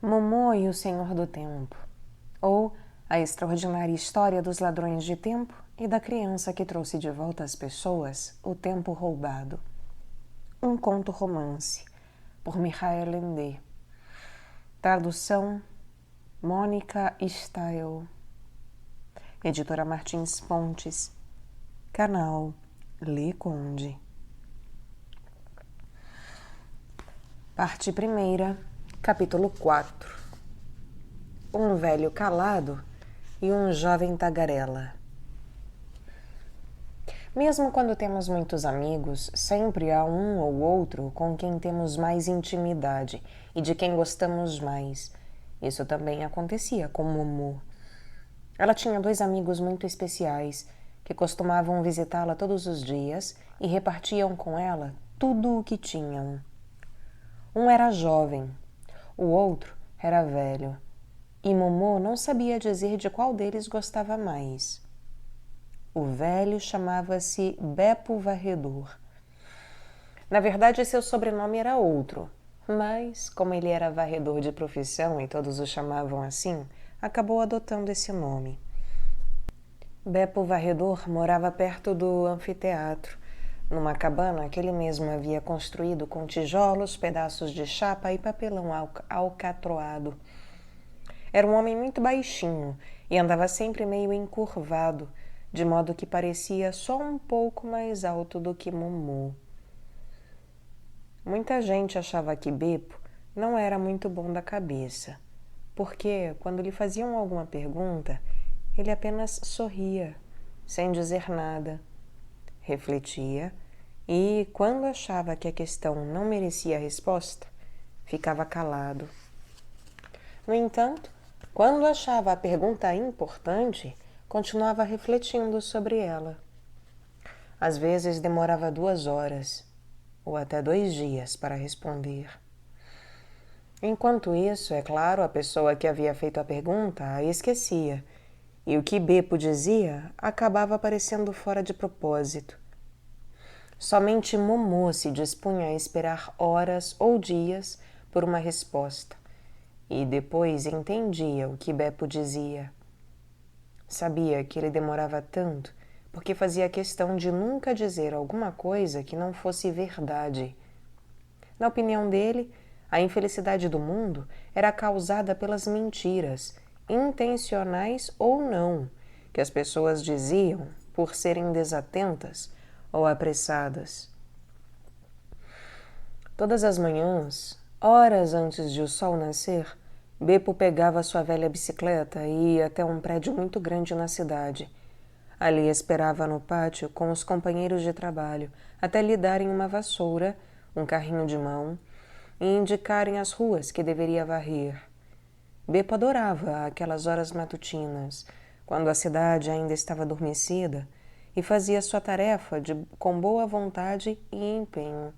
Momô e o Senhor do Tempo, ou A Extraordinária História dos Ladrões de Tempo e da Criança que Trouxe de Volta às Pessoas o Tempo Roubado. Um conto-romance, por Michael Ende. Tradução, Mônica Stael. Editora Martins Pontes. Canal Lê Conde. Parte 1ª, capítulo 4. Um velho calado e um jovem tagarela. Mesmo quando temos muitos amigos, sempre há um ou outro com quem temos mais intimidade e de quem gostamos mais. Isso também acontecia com Momô. Ela tinha 2 amigos muito especiais que costumavam visitá-la todos os dias e repartiam com ela tudo o que tinham. Um era jovem, o outro era velho, e Momô não sabia dizer de qual deles gostava mais. O velho chamava-se Beppo Varredor. Na verdade, seu sobrenome era outro, mas, como ele era varredor de profissão e todos o chamavam assim, acabou adotando esse nome. Beppo Varredor morava perto do anfiteatro, numa cabana que ele mesmo havia construído com tijolos, pedaços de chapa e papelão alcatroado. Era um homem muito baixinho e andava sempre meio encurvado, de modo que parecia só um pouco mais alto do que Momô. Muita gente achava que Beppo não era muito bom da cabeça, porque, quando lhe faziam alguma pergunta, ele apenas sorria, sem dizer nada, refletia e, quando achava que a questão não merecia resposta, ficava calado. No entanto, quando achava a pergunta importante, continuava refletindo sobre ela. Às vezes demorava 2 horas, ou até 2 dias para responder. Enquanto isso, é claro, a pessoa que havia feito a pergunta a esquecia, e o que Beppo dizia acabava parecendo fora de propósito. Somente Momô se dispunha a esperar horas ou dias por uma resposta, e depois entendia o que Beppo dizia. Sabia que ele demorava tanto porque fazia questão de nunca dizer alguma coisa que não fosse verdade. Na opinião dele, a infelicidade do mundo era causada pelas mentiras, intencionais ou não, que as pessoas diziam por serem desatentas ou apressadas. Todas as manhãs, horas antes de o sol nascer, Beppo pegava sua velha bicicleta e ia até um prédio muito grande na cidade. Ali esperava no pátio com os companheiros de trabalho até lhe darem uma vassoura, um carrinho de mão e indicarem as ruas que deveria varrer. Beppo adorava aquelas horas matutinas, quando a cidade ainda estava adormecida, e fazia sua tarefa com boa vontade e empenho,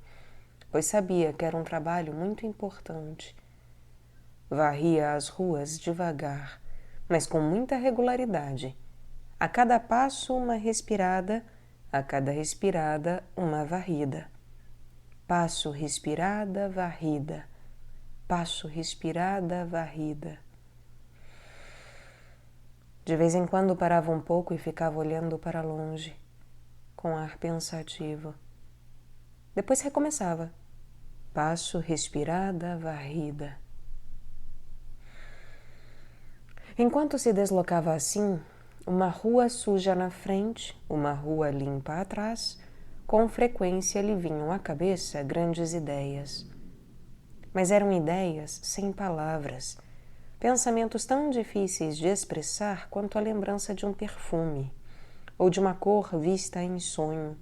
pois sabia que era um trabalho muito importante. Varria as ruas devagar, mas com muita regularidade. A cada passo uma respirada, a cada respirada uma varrida. Passo, respirada, varrida. Passo, respirada, varrida. De vez em quando parava um pouco e ficava olhando para longe, com ar pensativo. Depois recomeçava. Passo, respirada, varrida. Enquanto se deslocava assim, uma rua suja na frente, uma rua limpa atrás, com frequência lhe vinham à cabeça grandes ideias. Mas eram ideias sem palavras, pensamentos tão difíceis de expressar quanto a lembrança de um perfume, ou de uma cor vista em sonho.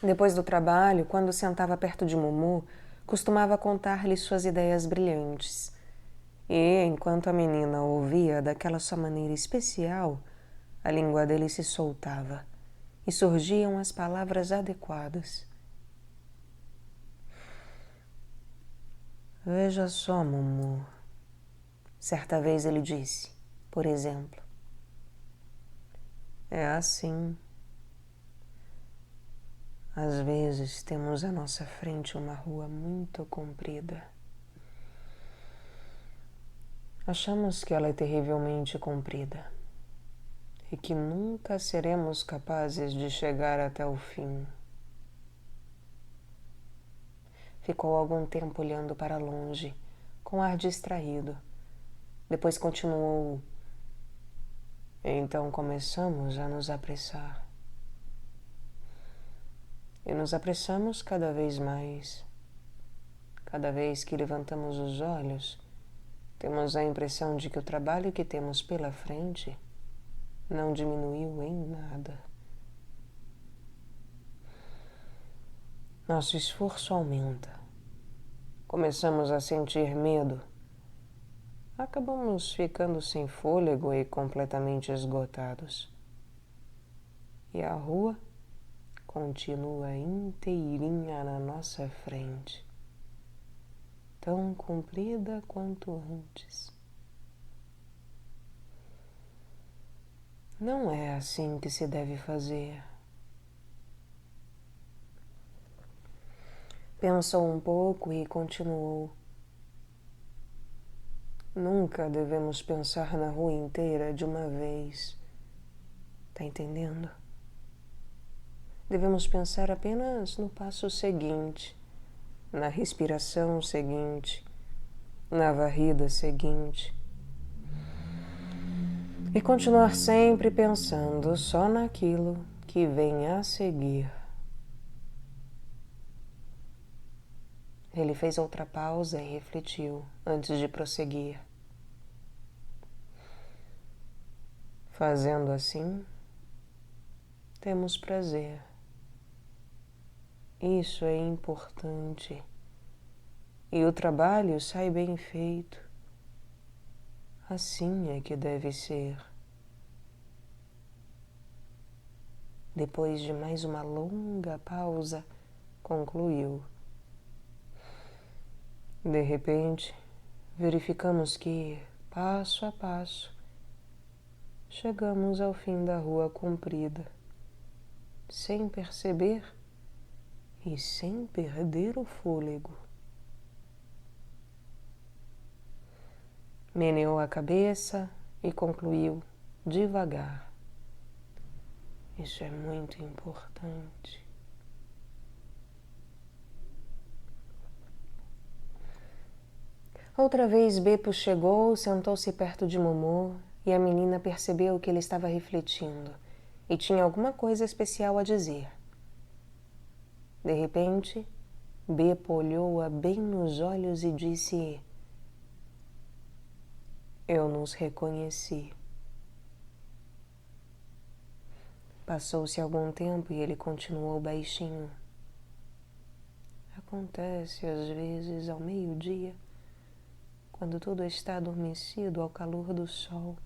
Depois do trabalho, quando sentava perto de Momô, costumava contar-lhe suas ideias brilhantes. E, enquanto a menina ouvia daquela sua maneira especial, a língua dele se soltava e surgiam as palavras adequadas. Veja só, Momô, certa vez ele disse, por exemplo. É assim. Às vezes temos à nossa frente uma rua muito comprida. Achamos que ela é terrivelmente comprida e que nunca seremos capazes de chegar até o fim. Ficou algum tempo olhando para longe, com ar distraído. Depois continuou. Então começamos a nos apressar. E nos apressamos cada vez mais. Cada vez que levantamos os olhos, temos a impressão de que o trabalho que temos pela frente não diminuiu em nada. Nosso esforço aumenta. Começamos a sentir medo. Acabamos ficando sem fôlego e completamente esgotados. E a rua continua inteirinha na nossa frente, tão comprida quanto antes. Não é assim que se deve fazer. Pensou um pouco e continuou. Nunca devemos pensar na rua inteira de uma vez. Tá entendendo? Devemos pensar apenas no passo seguinte, na respiração seguinte, na varrida seguinte. E continuar sempre pensando só naquilo que vem a seguir. Ele fez outra pausa e refletiu antes de prosseguir. Fazendo assim, temos prazer. Isso é importante. E o trabalho sai bem feito. Assim é que deve ser. Depois de mais uma longa pausa, concluiu. De repente, verificamos que, passo a passo, chegamos ao fim da rua comprida, sem perceber e sem perder o fôlego. Meneou a cabeça e concluiu devagar. Isso é muito importante. Outra vez Beppo chegou, sentou-se perto de Momô e a menina percebeu que ele estava refletindo e tinha alguma coisa especial a dizer. De repente, Beppo olhou-a bem nos olhos e disse: Eu nos reconheci. Passou-se algum tempo e ele continuou baixinho. Acontece às vezes ao meio-dia, quando tudo está adormecido ao calor do sol.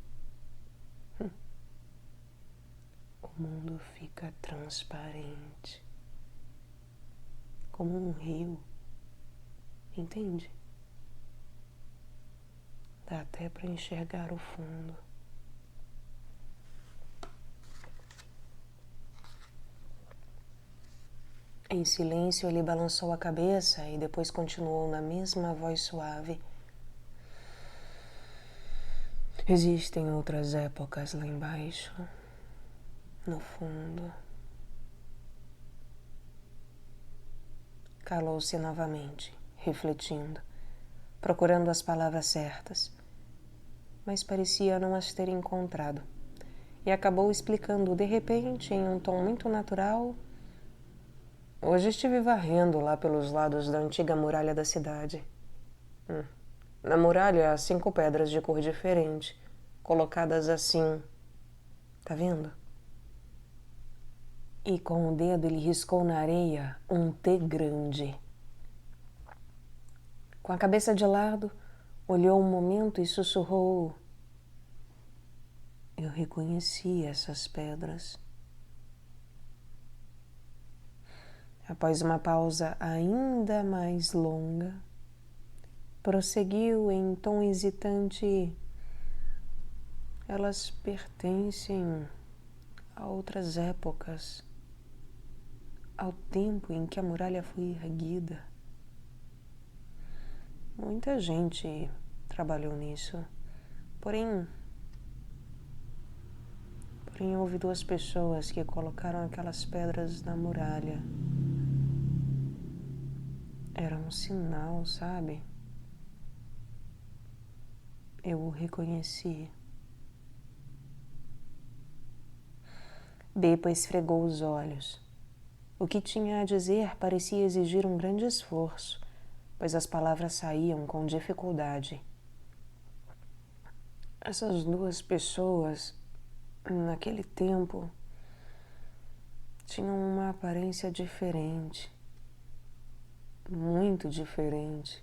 O mundo fica transparente, como um rio, entende? Dá até para enxergar o fundo. Em silêncio, ele balançou a cabeça e depois continuou na mesma voz suave. Existem outras épocas lá embaixo, no fundo. Calou-se novamente, refletindo, procurando as palavras certas, mas parecia não as ter encontrado, e acabou explicando de repente, em um tom muito natural. Hoje estive varrendo lá pelos lados da antiga muralha da cidade. Na muralha há 5 pedras de cor diferente, colocadas assim. Tá vendo? E com o dedo ele riscou na areia um T grande. Com a cabeça de lado, olhou um momento e sussurrou: Eu reconheci essas pedras. Após uma pausa ainda mais longa, prosseguiu em tom hesitante: Elas pertencem a outras épocas, ao tempo em que a muralha foi erguida. Muita gente trabalhou nisso. Porém, houve duas pessoas que colocaram aquelas pedras na muralha. Era um sinal, sabe? Eu o reconheci. Beppo esfregou os olhos. O que tinha a dizer parecia exigir um grande esforço, pois as palavras saíam com dificuldade. Essas duas pessoas, naquele tempo, tinham uma aparência diferente, muito diferente.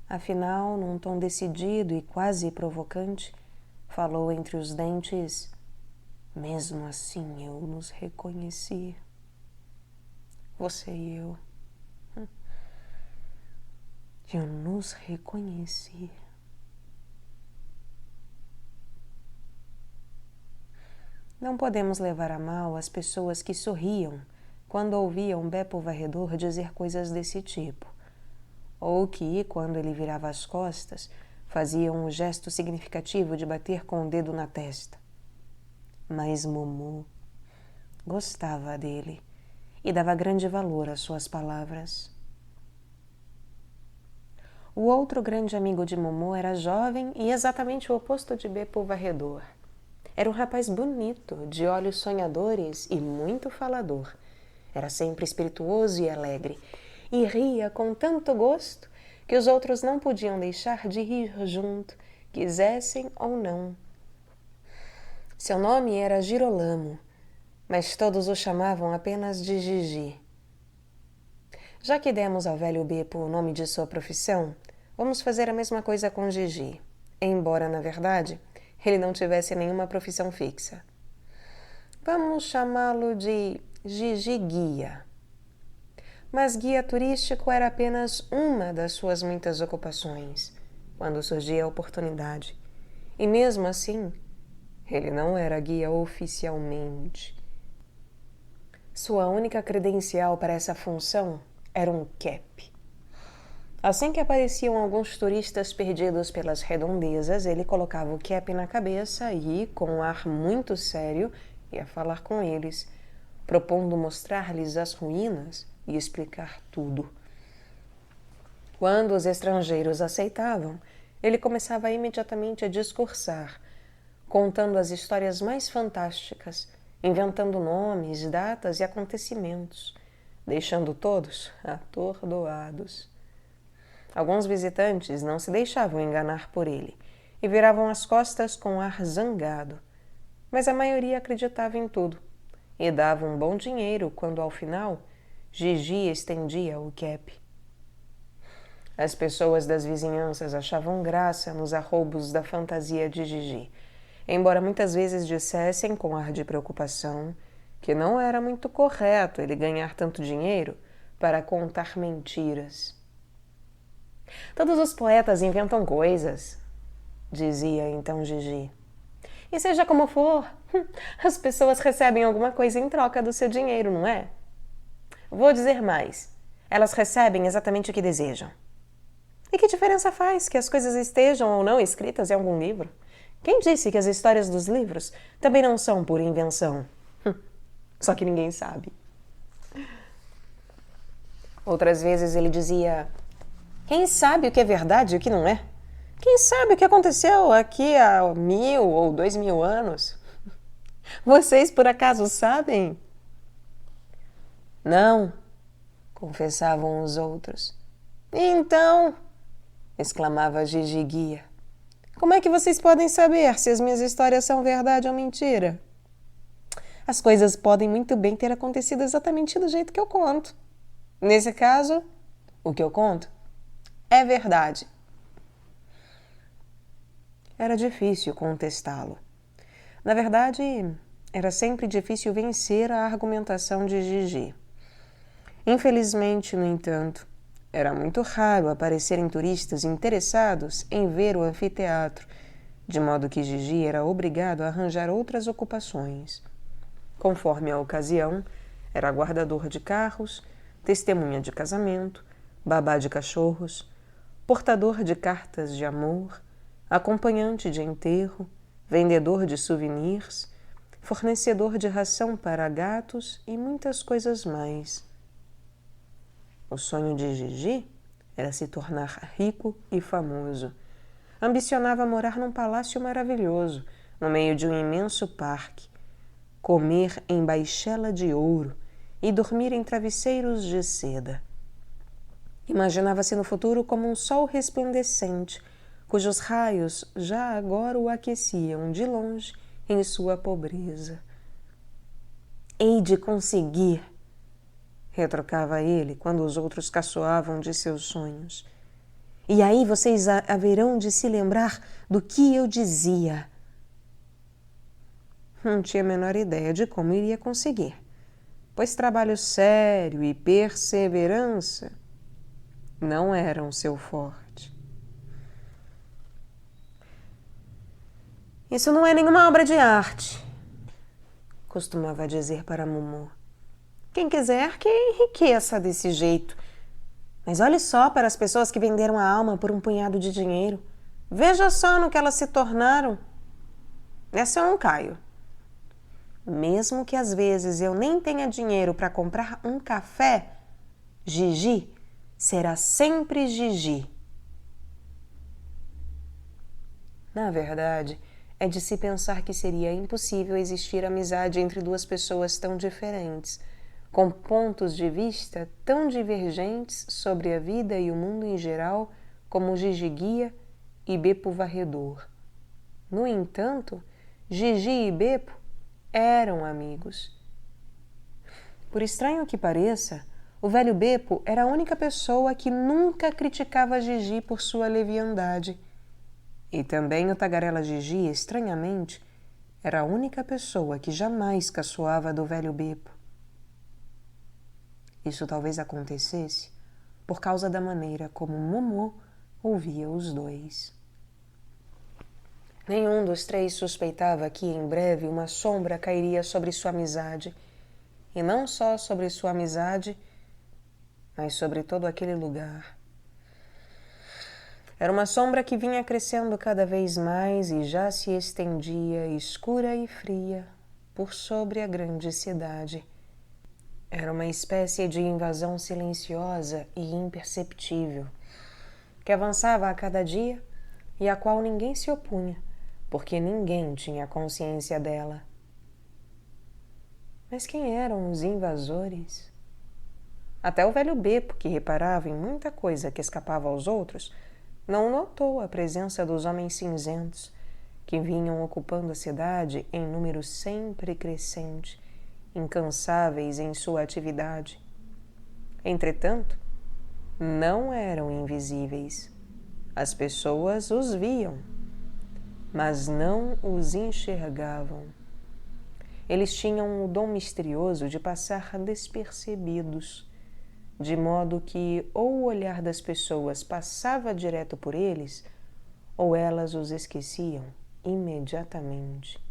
Afinal, num tom decidido e quase provocante, falou entre os dentes: mesmo assim eu nos reconheci. Você e eu. Eu nos reconheci. Não podemos levar a mal as pessoas que sorriam quando ouviam Beppo Varredor dizer coisas desse tipo, ou que, quando ele virava as costas, faziam o gesto significativo de bater com o dedo na testa. Mas Momô gostava dele e dava grande valor às suas palavras. O outro grande amigo de Momô era jovem e exatamente o oposto de Beppo Varredor. Era um rapaz bonito, de olhos sonhadores e muito falador. Era sempre espirituoso e alegre, e ria com tanto gosto que os outros não podiam deixar de rir junto, quisessem ou não. Seu nome era Girolamo, mas todos o chamavam apenas de Gigi. Já que demos ao velho Beppo o nome de sua profissão, vamos fazer a mesma coisa com Gigi, embora, na verdade, ele não tivesse nenhuma profissão fixa. Vamos chamá-lo de Gigi Guia. Mas guia turístico era apenas uma das suas muitas ocupações, quando surgia a oportunidade. E mesmo assim, ele não era guia oficialmente. Sua única credencial para essa função era um cap. Assim que apareciam alguns turistas perdidos pelas redondezas, ele colocava o cap na cabeça e, com um ar muito sério, ia falar com eles, propondo mostrar-lhes as ruínas e explicar tudo. Quando os estrangeiros aceitavam, ele começava imediatamente a discursar, contando as histórias mais fantásticas, inventando nomes, datas e acontecimentos, deixando todos atordoados. Alguns visitantes não se deixavam enganar por ele e viravam as costas com ar zangado, mas a maioria acreditava em tudo e dava um bom dinheiro quando, ao final, Gigi estendia o cap. As pessoas das vizinhanças achavam graça nos arroubos da fantasia de Gigi, embora muitas vezes dissessem com ar de preocupação que não era muito correto ele ganhar tanto dinheiro para contar mentiras. Todos os poetas inventam coisas, dizia então Gigi. E seja como for, as pessoas recebem alguma coisa em troca do seu dinheiro, não é? Vou dizer mais. Elas recebem exatamente o que desejam. E que diferença faz que as coisas estejam ou não escritas em algum livro? Quem disse que as histórias dos livros também não são pura invenção? Só que ninguém sabe. Outras vezes ele dizia: quem sabe o que é verdade e o que não é? Quem sabe o que aconteceu aqui há 1000 ou 2000 anos? Vocês por acaso sabem? Não, confessavam os outros. Então, exclamava Gigi Guia, como é que vocês podem saber se as minhas histórias são verdade ou mentira? As coisas podem muito bem ter acontecido exatamente do jeito que eu conto. Nesse caso, o que eu conto é verdade. Era difícil contestá-lo. Na verdade, era sempre difícil vencer a argumentação de Gigi. Infelizmente, no entanto, era muito raro aparecerem turistas interessados em ver o anfiteatro, de modo que Gigi era obrigado a arranjar outras ocupações. Conforme a ocasião, era guardador de carros, testemunha de casamento, babá de cachorros, portador de cartas de amor, acompanhante de enterro, vendedor de souvenirs, fornecedor de ração para gatos e muitas coisas mais. O sonho de Gigi era se tornar rico e famoso. Ambicionava morar num palácio maravilhoso, no meio de um imenso parque, comer em baixela de ouro e dormir em travesseiros de seda. Imaginava-se no futuro como um sol resplandecente, cujos raios já agora o aqueciam de longe em sua pobreza. Hei de conseguir, retrucava ele quando os outros caçoavam de seus sonhos. E aí vocês haverão de se lembrar do que eu dizia. Não tinha a menor ideia de como iria conseguir, pois trabalho sério e perseverança não eram seu forte. Isso não é nenhuma obra de arte, costumava dizer para Momô. Quem quiser que enriqueça desse jeito. Mas olhe só para as pessoas que venderam a alma por um punhado de dinheiro. Veja só no que elas se tornaram. Nessa eu não caio. Mesmo que às vezes eu nem tenha dinheiro para comprar um café, Gigi será sempre Gigi. Na verdade, é de se pensar que seria impossível existir amizade entre duas pessoas tão diferentes, com pontos de vista tão divergentes sobre a vida e o mundo em geral como Gigi Guia e Beppo Varredor. No entanto, Gigi e Beppo eram amigos. Por estranho que pareça, o velho Beppo era a única pessoa que nunca criticava Gigi por sua leviandade. E também o tagarela Gigi, estranhamente, era a única pessoa que jamais caçoava do velho Beppo. Isso talvez acontecesse por causa da maneira como Momô ouvia os dois. Nenhum dos três suspeitava que em breve uma sombra cairia sobre sua amizade, e não só sobre sua amizade, mas sobre todo aquele lugar. Era uma sombra que vinha crescendo cada vez mais e já se estendia, escura e fria, por sobre a grande cidade. Era uma espécie de invasão silenciosa e imperceptível, que avançava a cada dia e a qual ninguém se opunha, porque ninguém tinha consciência dela. Mas quem eram os invasores? Até o velho Beppo, que reparava em muita coisa que escapava aos outros, não notou a presença dos homens cinzentos, que vinham ocupando a cidade em número sempre crescente, incansáveis em sua atividade. Entretanto, não eram invisíveis. As pessoas os viam, mas não os enxergavam. Eles tinham o dom misterioso de passar despercebidos, de modo que ou o olhar das pessoas passava direto por eles, ou elas os esqueciam imediatamente.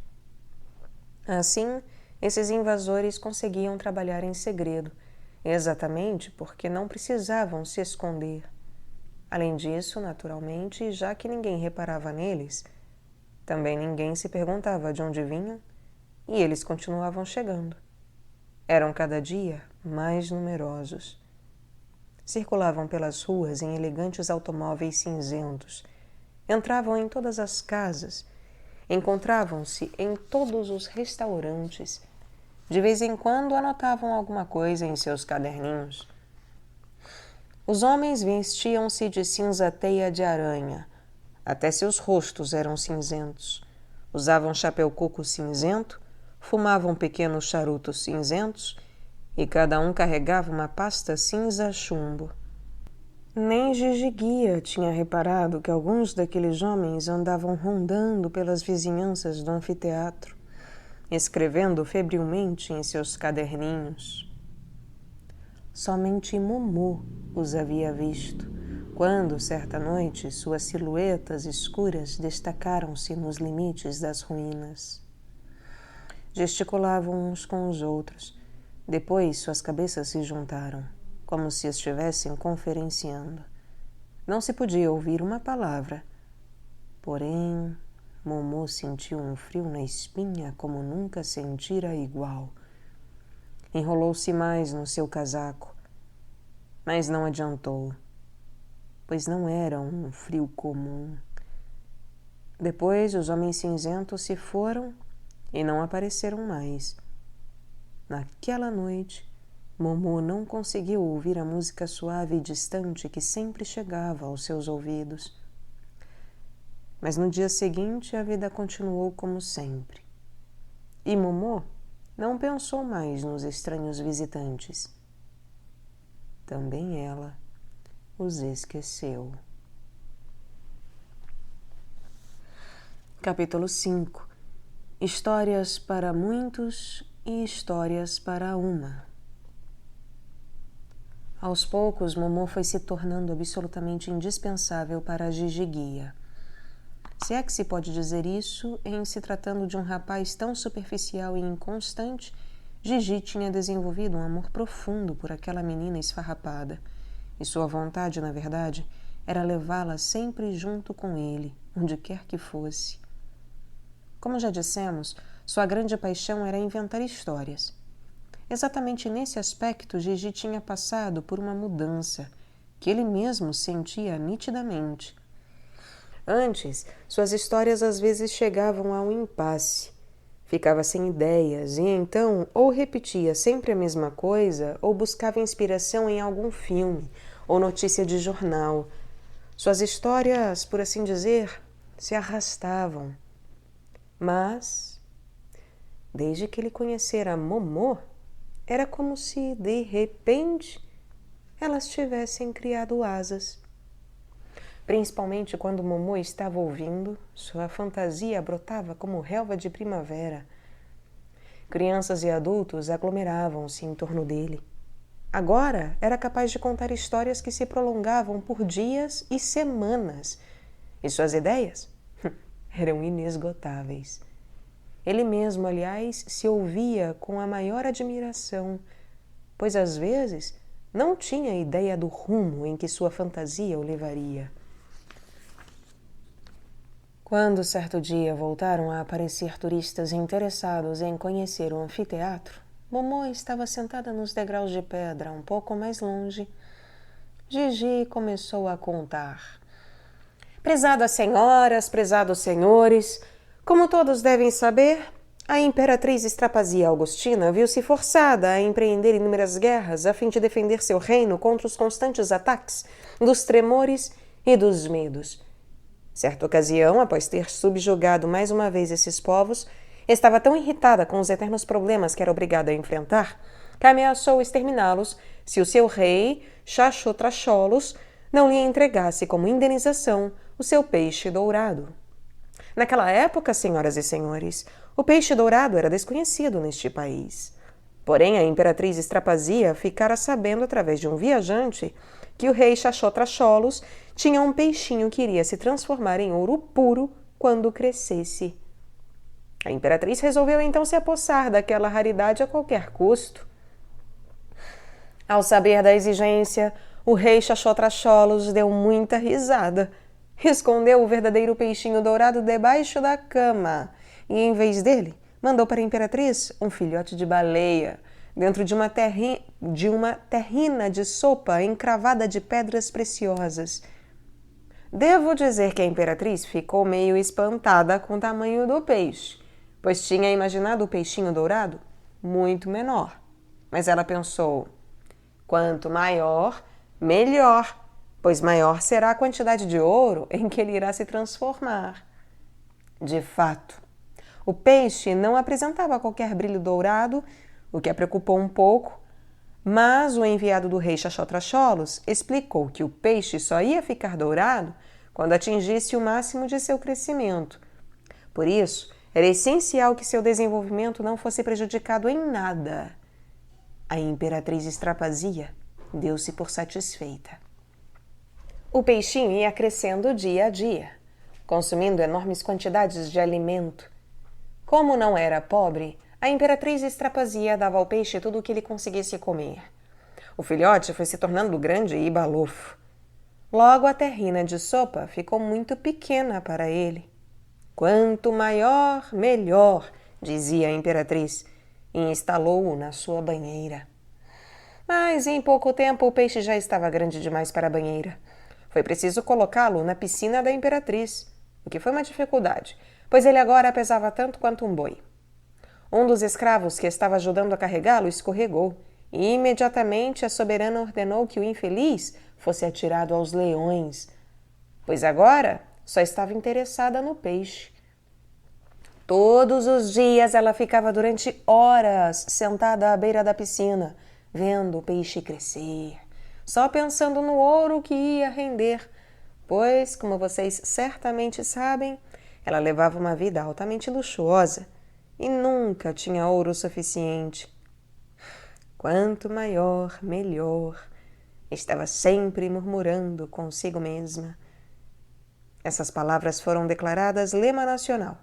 Assim, esses invasores conseguiam trabalhar em segredo, exatamente porque não precisavam se esconder. Além disso, naturalmente, já que ninguém reparava neles, também ninguém se perguntava de onde vinham, e eles continuavam chegando. Eram cada dia mais numerosos. Circulavam pelas ruas em elegantes automóveis cinzentos, entravam em todas as casas, encontravam-se em todos os restaurantes. De vez em quando anotavam alguma coisa em seus caderninhos. Os homens vestiam-se de cinza teia de aranha. Até seus rostos eram cinzentos. Usavam chapéu coco cinzento, fumavam pequenos charutos cinzentos e cada um carregava uma pasta cinza chumbo. Nem Gigi Guia tinha reparado que alguns daqueles homens andavam rondando pelas vizinhanças do anfiteatro, escrevendo febrilmente em seus caderninhos. Somente Momô os havia visto, quando, certa noite, suas silhuetas escuras destacaram-se nos limites das ruínas. Gesticulavam uns com os outros. Depois suas cabeças se juntaram, como se estivessem conferenciando. Não se podia ouvir uma palavra. Porém, Momô sentiu um frio na espinha como nunca sentira igual. Enrolou-se mais no seu casaco, mas não adiantou, pois não era um frio comum. Depois os homens cinzentos se foram e não apareceram mais. Naquela noite, Momô não conseguiu ouvir a música suave e distante que sempre chegava aos seus ouvidos. Mas no dia seguinte a vida continuou como sempre. E Momô não pensou mais nos estranhos visitantes. Também ela os esqueceu. Capítulo 5. Histórias para muitos e histórias para uma. Aos poucos, Momô foi se tornando absolutamente indispensável para a Gigi Guia. Se é que se pode dizer isso, em se tratando de um rapaz tão superficial e inconstante, Gigi tinha desenvolvido um amor profundo por aquela menina esfarrapada, e sua vontade, na verdade, era levá-la sempre junto com ele, onde quer que fosse. Como já dissemos, sua grande paixão era inventar histórias. Exatamente nesse aspecto, Gigi tinha passado por uma mudança, que ele mesmo sentia nitidamente. Antes, suas histórias às vezes chegavam a um impasse. Ficava sem ideias e então ou repetia sempre a mesma coisa ou buscava inspiração em algum filme ou notícia de jornal. Suas histórias, por assim dizer, se arrastavam. Mas, desde que ele conhecera Momô, era como se, de repente, elas tivessem criado asas. Principalmente quando Momô estava ouvindo, sua fantasia brotava como relva de primavera. Crianças e adultos aglomeravam-se em torno dele. Agora era capaz de contar histórias que se prolongavam por dias e semanas. E suas ideias eram inesgotáveis. Ele mesmo, aliás, se ouvia com a maior admiração, pois às vezes não tinha ideia do rumo em que sua fantasia o levaria. Quando certo dia voltaram a aparecer turistas interessados em conhecer o anfiteatro, Momô estava sentada nos degraus de pedra um pouco mais longe. Gigi começou a contar. Prezadas senhoras, prezados senhores, como todos devem saber, a imperatriz Estrapazia Augustina viu-se forçada a empreender inúmeras guerras a fim de defender seu reino contra os constantes ataques dos tremores e dos medos. Certa ocasião, após ter subjugado mais uma vez esses povos, estava tão irritada com os eternos problemas que era obrigada a enfrentar, que ameaçou exterminá-los se o seu rei, Xaxotracholos, não lhe entregasse como indenização o seu peixe dourado. Naquela época, senhoras e senhores, o peixe dourado era desconhecido neste país. Porém, a imperatriz Estrapazia ficara sabendo através de um viajante que o rei Xaxotracholos tinha um peixinho que iria se transformar em ouro puro quando crescesse. A imperatriz resolveu então se apossar daquela raridade a qualquer custo. Ao saber da exigência, o rei Xaxotracholos deu muita risada. Escondeu o verdadeiro peixinho dourado debaixo da cama e, em vez dele, mandou para a imperatriz um filhote de baleia dentro de uma terrina de sopa encravada de pedras preciosas. Devo dizer que a imperatriz ficou meio espantada com o tamanho do peixe, pois tinha imaginado o peixinho dourado muito menor. Mas ela pensou, quanto maior, melhor, pois maior será a quantidade de ouro em que ele irá se transformar. De fato, o peixe não apresentava qualquer brilho dourado, o que a preocupou um pouco, mas o enviado do rei Xaxotracholos explicou que o peixe só ia ficar dourado quando atingisse o máximo de seu crescimento. Por isso, era essencial que seu desenvolvimento não fosse prejudicado em nada. A imperatriz Estrapazia deu-se por satisfeita. O peixinho ia crescendo dia a dia, consumindo enormes quantidades de alimento. Como não era pobre, a imperatriz Estrapazia dava ao peixe tudo o que ele conseguisse comer. O filhote foi se tornando grande e balofo. Logo a terrina de sopa ficou muito pequena para ele. Quanto maior, melhor, dizia a imperatriz, e instalou-o na sua banheira. Mas em pouco tempo o peixe já estava grande demais para a banheira. Foi preciso colocá-lo na piscina da imperatriz, o que foi uma dificuldade, pois ele agora pesava tanto quanto um boi. Um dos escravos que estava ajudando a carregá-lo escorregou, e imediatamente a soberana ordenou que o infeliz fosse atirado aos leões, pois agora só estava interessada no peixe. Todos os dias ela ficava durante horas sentada à beira da piscina, vendo o peixe crescer, só pensando no ouro que ia render, pois, como vocês certamente sabem, ela levava uma vida altamente luxuosa e nunca tinha ouro suficiente. Quanto maior, melhor, estava sempre murmurando consigo mesma. Essas palavras foram declaradas lema nacional,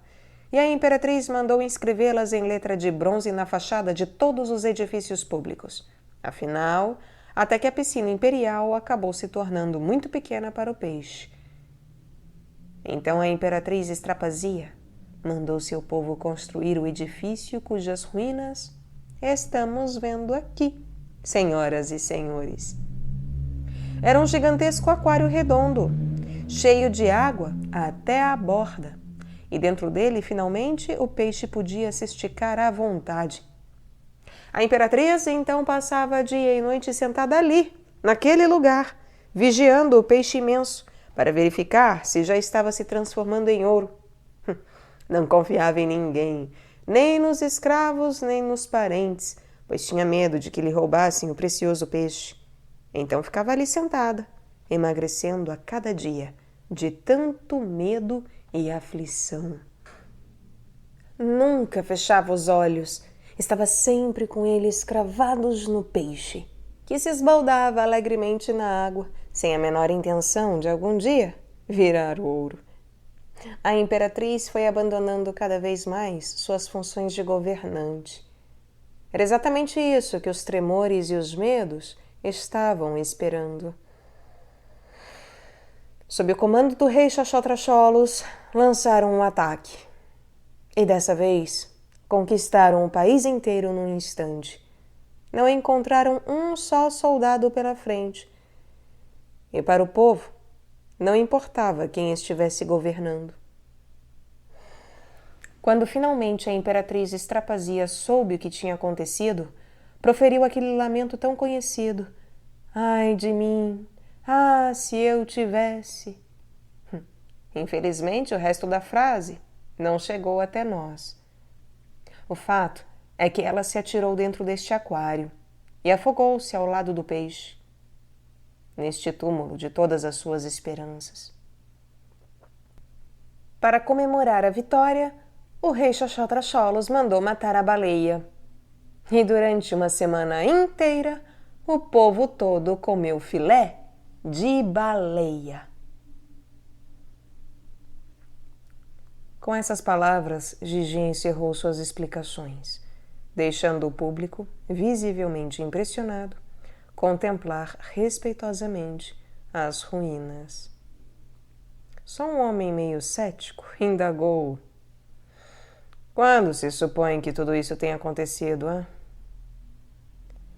e a imperatriz mandou inscrevê-las em letra de bronze na fachada de todos os edifícios públicos. Afinal, até que a piscina imperial acabou se tornando muito pequena para o peixe. Então a imperatriz Estrapazia mandou seu povo construir o edifício cujas ruínas estamos vendo aqui, senhoras e senhores. Era um gigantesco aquário redondo, cheio de água até a borda, e dentro dele, finalmente, o peixe podia se esticar à vontade. A imperatriz então passava dia e noite sentada ali, naquele lugar, vigiando o peixe imenso, para verificar se já estava se transformando em ouro. Não confiava em ninguém, nem nos escravos, nem nos parentes, pois tinha medo de que lhe roubassem o precioso peixe. Então ficava ali sentada, emagrecendo a cada dia, de tanto medo e aflição. Nunca fechava os olhos, estava sempre com eles cravados no peixe, que se esbaldava alegremente na água, sem a menor intenção de algum dia virar ouro. A imperatriz foi abandonando cada vez mais suas funções de governante. Era exatamente isso que os tremores e os medos estavam esperando. Sob o comando do rei Xoxotracholos, lançaram um ataque. E dessa vez, conquistaram o país inteiro num instante. Não encontraram um só soldado pela frente. E para o povo, não importava quem estivesse governando. Quando finalmente a imperatriz Estrapazia soube o que tinha acontecido, proferiu aquele lamento tão conhecido. Ai de mim! Ah, se eu tivesse! Infelizmente, o resto da frase não chegou até nós. O fato é que ela se atirou dentro deste aquário e afogou-se ao lado do peixe, neste túmulo de todas as suas esperanças. Para comemorar a vitória, o rei Xoxotracholos mandou matar a baleia. E durante uma semana inteira, o povo todo comeu filé de baleia. Com essas palavras, Gigi encerrou suas explicações, deixando o público, visivelmente impressionado, contemplar respeitosamente as ruínas. Só um homem meio cético indagou: quando se supõe que tudo isso tenha acontecido, hein?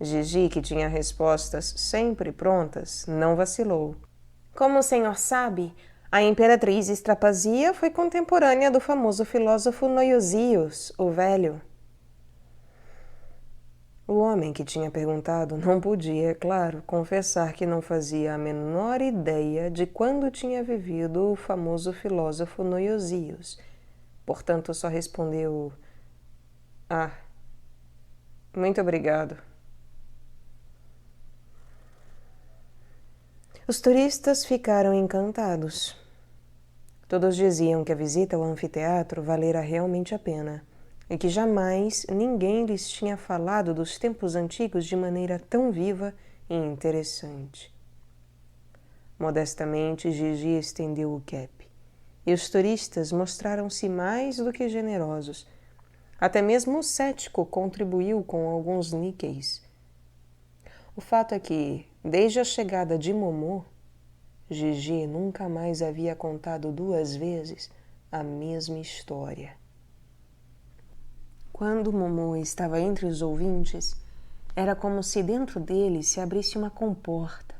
Gigi, que tinha respostas sempre prontas, não vacilou. Como o senhor sabe, a imperatriz Estrapazia foi contemporânea do famoso filósofo Noiosius, o Velho. O homem que tinha perguntado não podia, é claro, confessar que não fazia a menor ideia de quando tinha vivido o famoso filósofo Noiosius. Portanto, só respondeu: ah, muito obrigado. Os turistas ficaram encantados. Todos diziam que a visita ao anfiteatro valera realmente a pena e que jamais ninguém lhes tinha falado dos tempos antigos de maneira tão viva e interessante. Modestamente, Gigi estendeu o cap e os turistas mostraram-se mais do que generosos. Até mesmo o cético contribuiu com alguns níqueis. O fato é que, desde a chegada de Momô, Gigi nunca mais havia contado 2 vezes a mesma história. Quando Momô estava entre os ouvintes, era como se dentro dele se abrisse uma comporta,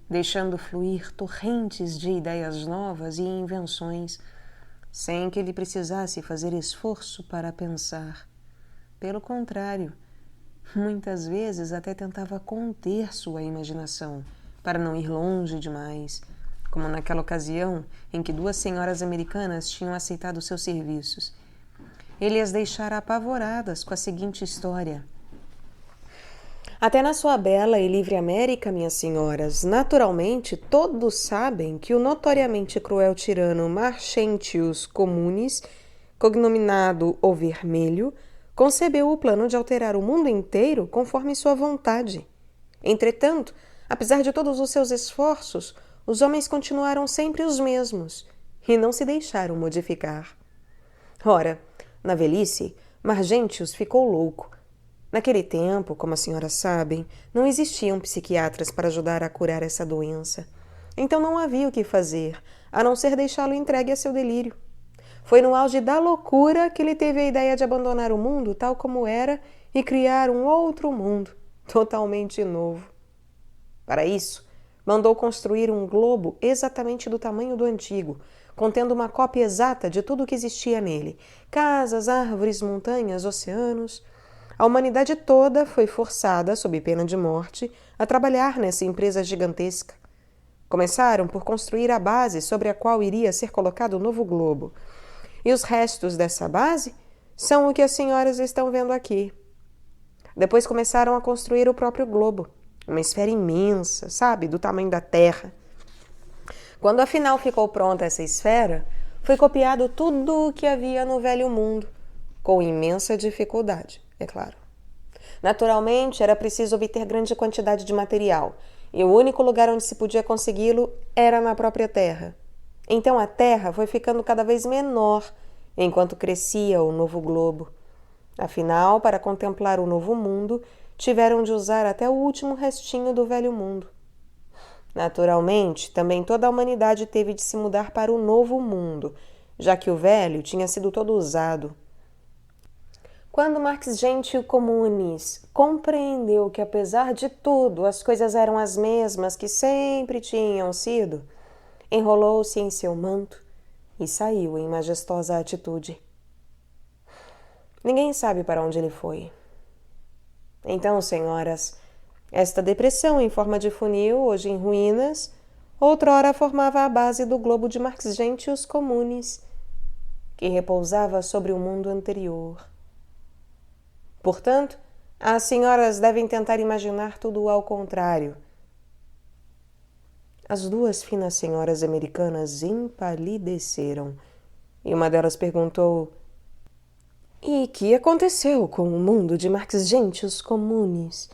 deixando fluir torrentes de ideias novas e invenções, sem que ele precisasse fazer esforço para pensar. Pelo contrário, muitas vezes até tentava conter sua imaginação, para não ir longe demais, como naquela ocasião em que 2 senhoras americanas tinham aceitado seus serviços. Ele as deixara apavoradas com a seguinte história: até na sua bela e livre América, minhas senhoras, naturalmente todos sabem que o notoriamente cruel tirano Marcentius Communis, cognominado o Vermelho, concebeu o plano de alterar o mundo inteiro conforme sua vontade. Entretanto, apesar de todos os seus esforços, os homens continuaram sempre os mesmos e não se deixaram modificar. Ora, na velhice, Margentius ficou louco. Naquele tempo, como as senhoras sabem, não existiam psiquiatras para ajudar a curar essa doença. Então não havia o que fazer, a não ser deixá-lo entregue a seu delírio. Foi no auge da loucura que ele teve a ideia de abandonar o mundo tal como era e criar um outro mundo, totalmente novo. Para isso, mandou construir um globo exatamente do tamanho do antigo, contendo uma cópia exata de tudo o que existia nele: casas, árvores, montanhas, oceanos. A humanidade toda foi forçada, sob pena de morte, a trabalhar nessa empresa gigantesca. Começaram por construir a base sobre a qual iria ser colocado o novo globo. E os restos dessa base são o que as senhoras estão vendo aqui. Depois começaram a construir o próprio globo, uma esfera imensa, sabe, do tamanho da Terra. Quando afinal ficou pronta essa esfera, foi copiado tudo o que havia no velho mundo, com imensa dificuldade, é claro. Naturalmente, era preciso obter grande quantidade de material, e o único lugar onde se podia consegui-lo era na própria Terra. Então a Terra foi ficando cada vez menor, enquanto crescia o novo globo. Afinal, para contemplar o novo mundo, tiveram de usar até o último restinho do velho mundo. Naturalmente, também toda a humanidade teve de se mudar para o novo mundo, já que o velho tinha sido todo usado. Quando Marx Gentil Communis compreendeu que, apesar de tudo, as coisas eram as mesmas que sempre tinham sido, enrolou-se em seu manto e saiu em majestosa atitude. Ninguém sabe para onde ele foi. Então, senhoras, esta depressão em forma de funil, hoje em ruínas, outrora formava a base do globo de Marx Gentius Communis, que repousava sobre o mundo anterior. Portanto, as senhoras devem tentar imaginar tudo ao contrário. As 2 finas senhoras americanas empalideceram, e uma delas perguntou: e que aconteceu com o mundo de Marx Gentius Communis?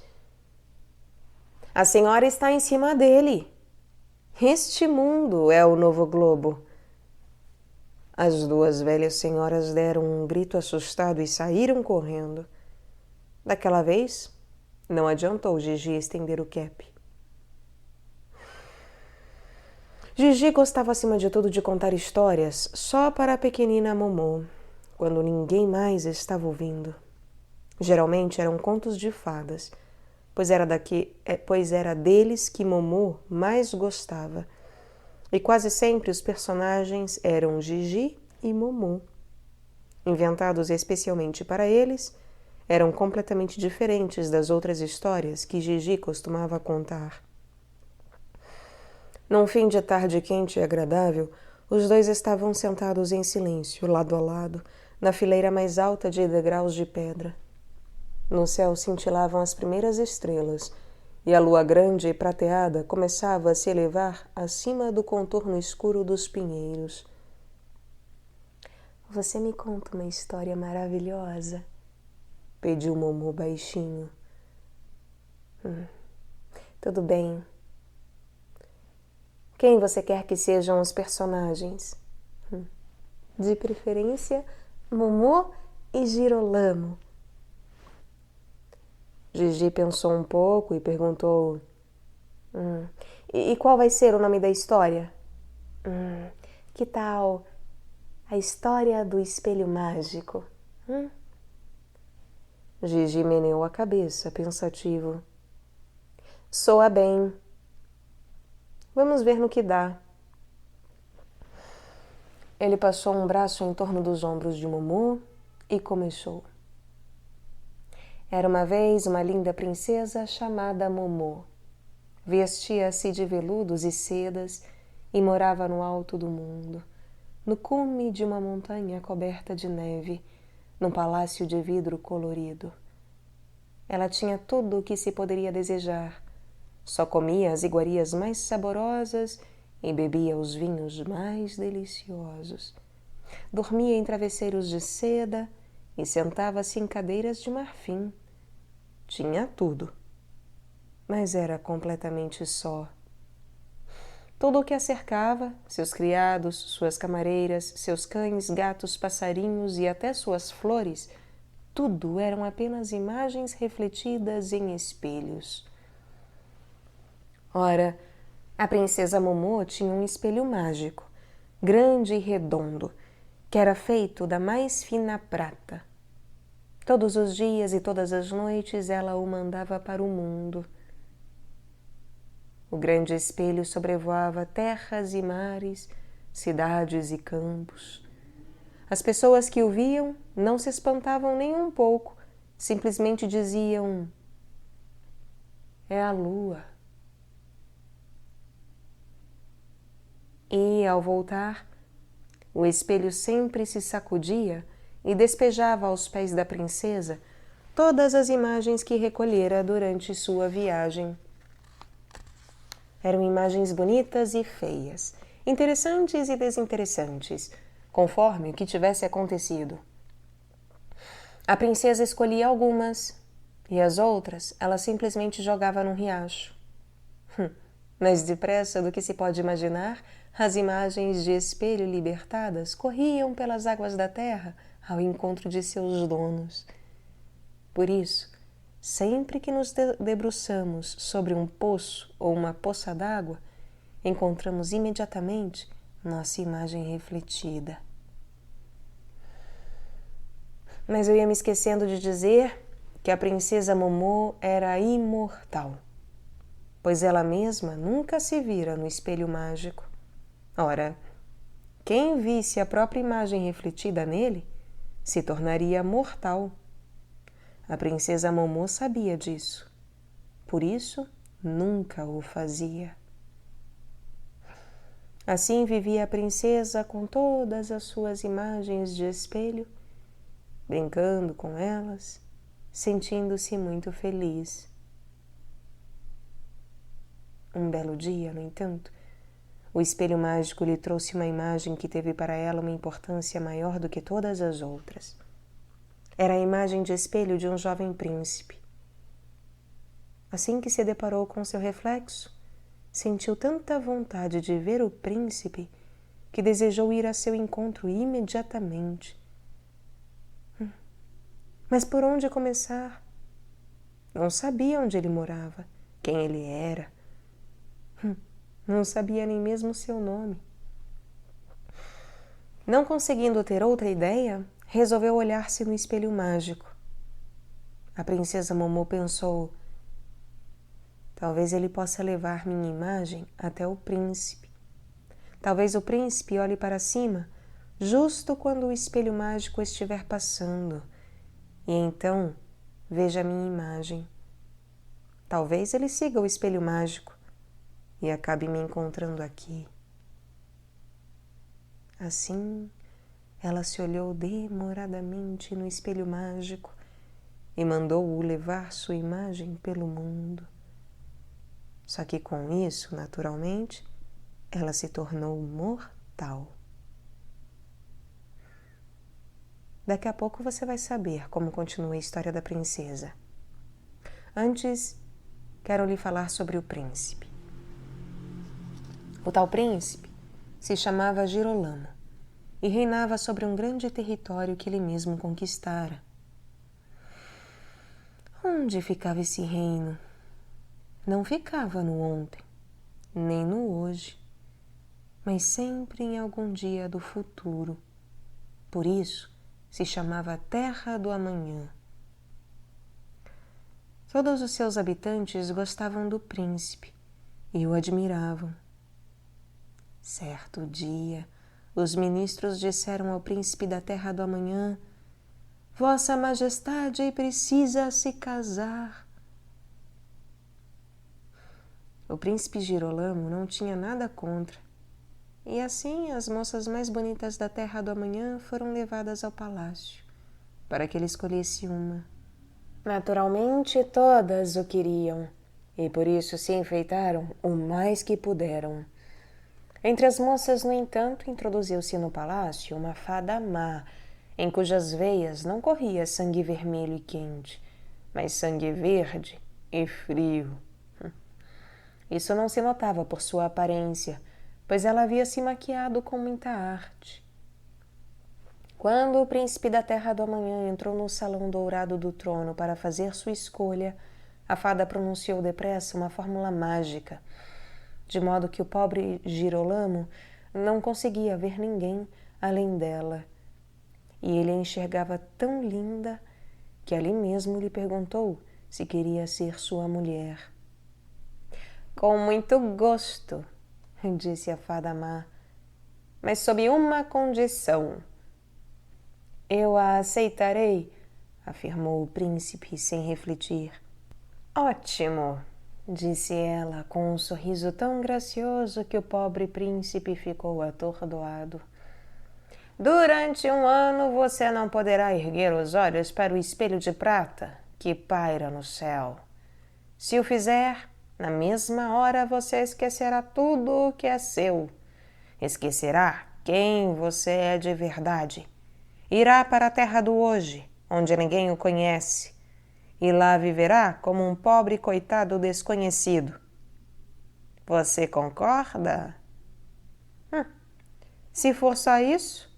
A senhora está em cima dele. Este mundo é o novo globo. As 2 velhas senhoras deram um grito assustado e saíram correndo. Daquela vez, não adiantou Gigi estender o cap. Gigi gostava acima de tudo de contar histórias só para a pequenina Momô, quando ninguém mais estava ouvindo. Geralmente eram contos de fadas, pois era deles que Momô mais gostava. E quase sempre os personagens eram Gigi e Momô. Inventados especialmente para eles, eram completamente diferentes das outras histórias que Gigi costumava contar. Num fim de tarde quente e agradável, os 2 estavam sentados em silêncio, lado a lado, na fileira mais alta de degraus de pedra. No céu cintilavam as primeiras estrelas, e a lua grande e prateada começava a se elevar acima do contorno escuro dos pinheiros. Você me conta uma história maravilhosa? Pediu Momô baixinho. Tudo bem. Quem você quer que sejam os personagens? De preferência, Momô e Girolamo. Gigi pensou um pouco e perguntou: E qual vai ser o nome da história? Que tal a história do espelho mágico? Gigi meneou a cabeça, pensativo. Soa bem. Vamos ver no que dá. Ele passou um braço em torno dos ombros de Momô e começou. Era uma vez uma linda princesa chamada Momô. Vestia-se de veludos e sedas e morava no alto do mundo, no cume de uma montanha coberta de neve, num palácio de vidro colorido. Ela tinha tudo o que se poderia desejar. Só comia as iguarias mais saborosas e bebia os vinhos mais deliciosos. Dormia em travesseiros de seda e sentava-se em cadeiras de marfim. Tinha tudo, mas era completamente só. Tudo o que a cercava, seus criados, suas camareiras, seus cães, gatos, passarinhos e até suas flores, tudo eram apenas imagens refletidas em espelhos. Ora, a princesa Momô tinha um espelho mágico, grande e redondo, que era feito da mais fina prata. Todos os dias e todas as noites ela o mandava para o mundo. O grande espelho sobrevoava terras e mares, cidades e campos. As pessoas que o viam não se espantavam nem um pouco, simplesmente diziam: é a lua. E, ao voltar, o espelho sempre se sacudia e despejava aos pés da princesa todas as imagens que recolhera durante sua viagem. Eram imagens bonitas e feias, interessantes e desinteressantes, conforme o que tivesse acontecido. A princesa escolhia algumas e as outras ela simplesmente jogava num riacho. Mais depressa do que se pode imaginar, as imagens de espelho libertadas corriam pelas águas da terra ao encontro de seus donos. Por isso, sempre que nos debruçamos sobre um poço ou uma poça d'água, encontramos imediatamente nossa imagem refletida. Mas eu ia me esquecendo de dizer que a princesa Momô era imortal, pois ela mesma nunca se vira no espelho mágico. Ora, quem visse a própria imagem refletida nele se tornaria mortal. A princesa Momô sabia disso, por isso nunca o fazia. Assim vivia a princesa com todas as suas imagens de espelho, brincando com elas, sentindo-se muito feliz. Um belo dia, no entanto, o espelho mágico lhe trouxe uma imagem que teve para ela uma importância maior do que todas as outras. Era a imagem de espelho de um jovem príncipe. Assim que se deparou com seu reflexo, sentiu tanta vontade de ver o príncipe que desejou ir a seu encontro imediatamente. Mas por onde começar? Não sabia onde ele morava, quem ele era. Não sabia nem mesmo seu nome. Não conseguindo ter outra ideia, resolveu olhar-se no espelho mágico. A princesa Momô pensou: talvez ele possa levar minha imagem até o príncipe. Talvez o príncipe olhe para cima justo quando o espelho mágico estiver passando e então veja a minha imagem. Talvez ele siga o espelho mágico e acabe me encontrando aqui. Assim, ela se olhou demoradamente no espelho mágico e mandou-o levar sua imagem pelo mundo. Só que com isso, naturalmente, ela se tornou mortal. Daqui a pouco você vai saber como continua a história da princesa. Antes, quero lhe falar sobre o príncipe. O tal príncipe se chamava Girolamo e reinava sobre um grande território que ele mesmo conquistara. Onde ficava esse reino? Não ficava no ontem, nem no hoje, mas sempre em algum dia do futuro. Por isso se chamava Terra do Amanhã. Todos os seus habitantes gostavam do príncipe e o admiravam. Certo dia, os ministros disseram ao príncipe da Terra do Amanhã: Vossa Majestade precisa se casar. O príncipe Girolamo não tinha nada contra, e assim as moças mais bonitas da Terra do Amanhã foram levadas ao palácio, para que ele escolhesse uma. Naturalmente, todas o queriam, e por isso se enfeitaram o mais que puderam. Entre as moças, no entanto, introduziu-se no palácio uma fada má, em cujas veias não corria sangue vermelho e quente, mas sangue verde e frio. Isso não se notava por sua aparência, pois ela havia se maquiado com muita arte. Quando o príncipe da Terra do Amanhã entrou no salão dourado do trono para fazer sua escolha, a fada pronunciou depressa uma fórmula mágica, de modo que o pobre Girolamo não conseguia ver ninguém além dela. E ele a enxergava tão linda que ali mesmo lhe perguntou se queria ser sua mulher. Com muito gosto, disse a fada má, mas sob uma condição. Eu a aceitarei, afirmou o príncipe sem refletir. Ótimo, disse ela com um sorriso tão gracioso que o pobre príncipe ficou atordoado. Durante 1 ano você não poderá erguer os olhos para o espelho de prata que paira no céu. Se o fizer, na mesma hora você esquecerá tudo o que é seu. Esquecerá quem você é de verdade. Irá para a terra do hoje, onde ninguém o conhece, e lá viverá como um pobre coitado desconhecido. Você concorda? Se for só isso,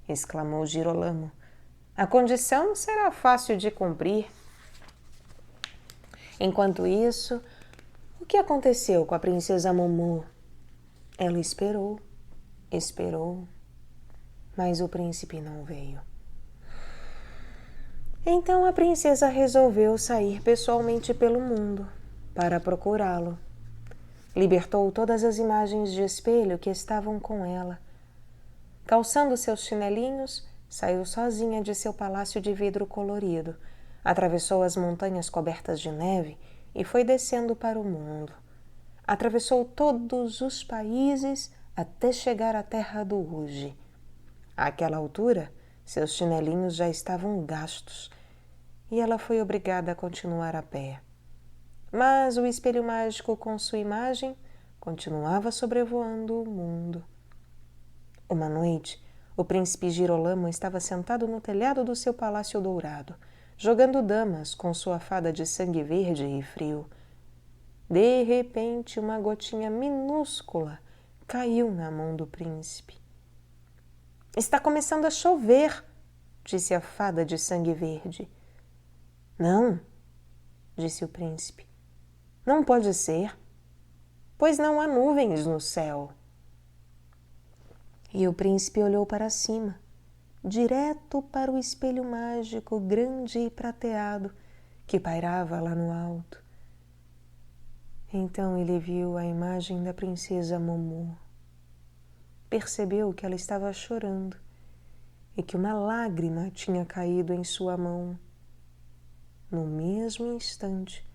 exclamou Girolamo, a condição será fácil de cumprir. Enquanto isso, o que aconteceu com a princesa Momô? Ela esperou, mas o príncipe não veio. Então a princesa resolveu sair pessoalmente pelo mundo para procurá-lo. Libertou todas as imagens de espelho que estavam com ela. Calçando seus chinelinhos, saiu sozinha de seu palácio de vidro colorido, atravessou as montanhas cobertas de neve e foi descendo para o mundo. Atravessou todos os países até chegar à terra do hoje. Àquela altura, seus chinelinhos já estavam gastos e ela foi obrigada a continuar a pé. Mas o espelho mágico com sua imagem continuava sobrevoando o mundo. Uma noite, o príncipe Girolamo estava sentado no telhado do seu palácio dourado, jogando damas com sua fada de sangue verde e frio. De repente, uma gotinha minúscula caiu na mão do príncipe. Está começando a chover, disse a fada de sangue verde. Não, disse o príncipe. Não pode ser, pois não há nuvens no céu. E o príncipe olhou para cima, direto para o espelho mágico grande e prateado que pairava lá no alto. Então ele viu a imagem da princesa Momô. Percebeu que ela estava chorando e que uma lágrima tinha caído em sua mão. No mesmo instante,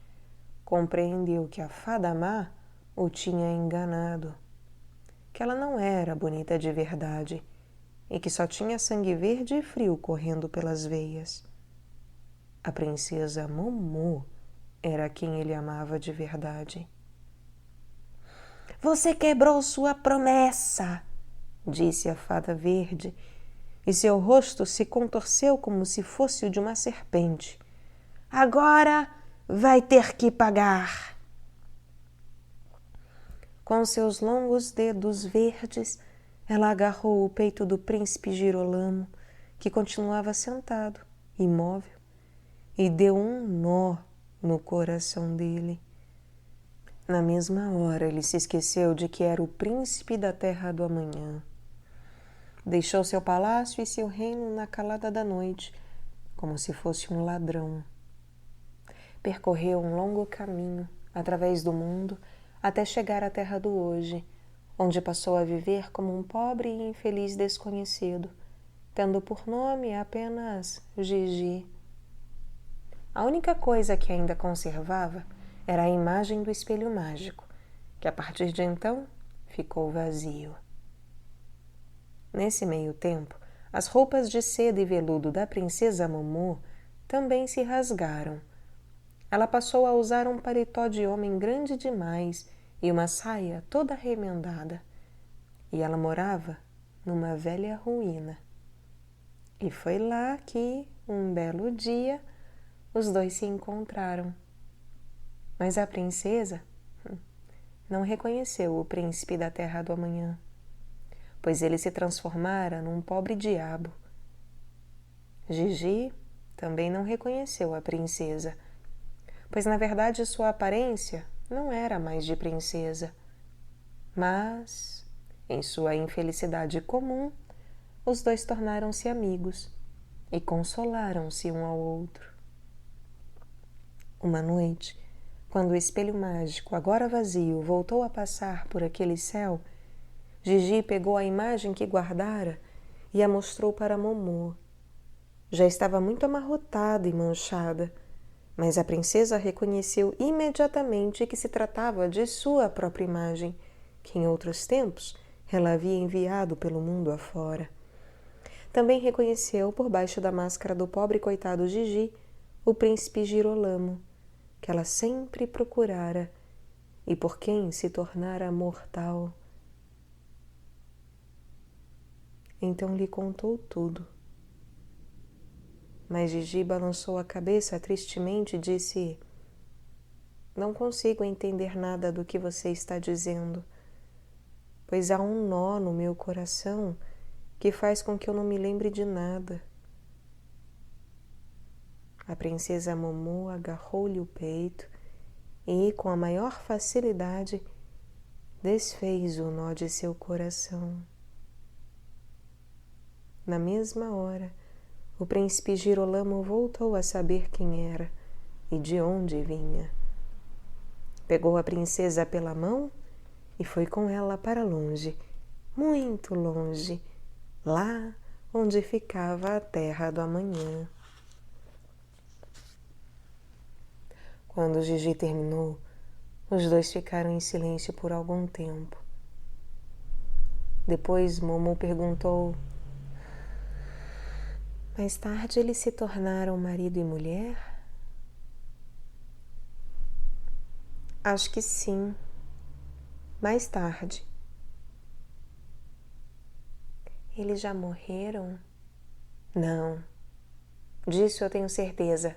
compreendeu que a fada má o tinha enganado, que ela não era bonita de verdade e que só tinha sangue verde e frio correndo pelas veias. A princesa Momô era quem ele amava de verdade. Você quebrou sua promessa, disse a fada verde, e seu rosto se contorceu como se fosse o de uma serpente. Agora vai ter que pagar. Com seus longos dedos verdes, ela agarrou o peito do príncipe Girolamo, que continuava sentado, imóvel, e deu um nó no coração dele. Na mesma hora, ele se esqueceu de que era o príncipe da terra do amanhã. Deixou seu palácio e seu reino na calada da noite, como se fosse um ladrão. Percorreu um longo caminho através do mundo até chegar à terra do hoje, onde passou a viver como um pobre e infeliz desconhecido, tendo por nome apenas Gigi. A única coisa que ainda conservava era a imagem do espelho mágico, que a partir de então ficou vazio. Nesse meio tempo, as roupas de seda e veludo da princesa Momô também se rasgaram. Ela passou a usar um paletó de homem grande demais e uma saia toda remendada. E ela morava numa velha ruína. E foi lá que, um belo dia, os dois se encontraram. Mas a princesa não reconheceu o príncipe da terra do amanhã, pois ele se transformara num pobre diabo. Gigi também não reconheceu a princesa, pois na verdade sua aparência não era mais de princesa. Mas, em sua infelicidade comum, os dois tornaram-se amigos e consolaram-se um ao outro. Uma noite, quando o espelho mágico, agora vazio, voltou a passar por aquele céu, Gigi pegou a imagem que guardara e a mostrou para Momô. Já estava muito amarrotada e manchada, mas a princesa reconheceu imediatamente que se tratava de sua própria imagem, que em outros tempos ela havia enviado pelo mundo afora. Também reconheceu, por baixo da máscara do pobre coitado Gigi, o príncipe Girolamo, que ela sempre procurara e por quem se tornara mortal. Então lhe contou tudo. Mas Gigi balançou a cabeça tristemente e disse: "Não consigo entender nada do que você está dizendo, pois há um nó no meu coração que faz com que eu não me lembre de nada." A princesa Momô agarrou-lhe o peito e, com a maior facilidade, desfez o nó de seu coração. Na mesma hora, o príncipe Girolamo voltou a saber quem era e de onde vinha. Pegou a princesa pela mão e foi com ela para longe, muito longe, lá onde ficava a terra do amanhã. Quando Gigi terminou, os dois ficaram em silêncio por algum tempo. Depois Momô perguntou: "Mais tarde eles se tornaram marido e mulher?" "Acho que sim. Mais tarde." "Eles já morreram?" "Não. Disso eu tenho certeza.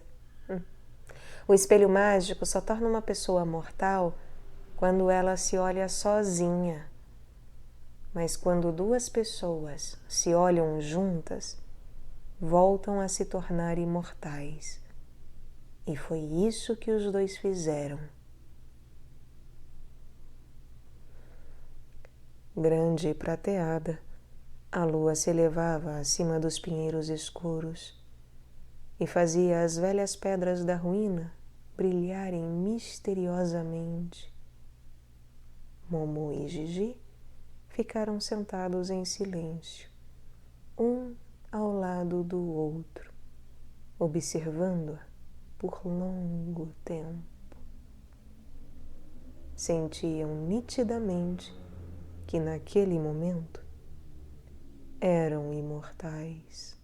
O espelho mágico só torna uma pessoa mortal quando ela se olha sozinha. Mas quando duas pessoas se olham juntas, voltam a se tornar imortais. E foi isso que os dois fizeram." Grande e prateada, a lua se elevava acima dos pinheiros escuros e fazia as velhas pedras da ruína brilharem misteriosamente. Momô e Gigi ficaram sentados em silêncio, um ao lado do outro, observando-a por longo tempo. Sentiam nitidamente que naquele momento eram imortais.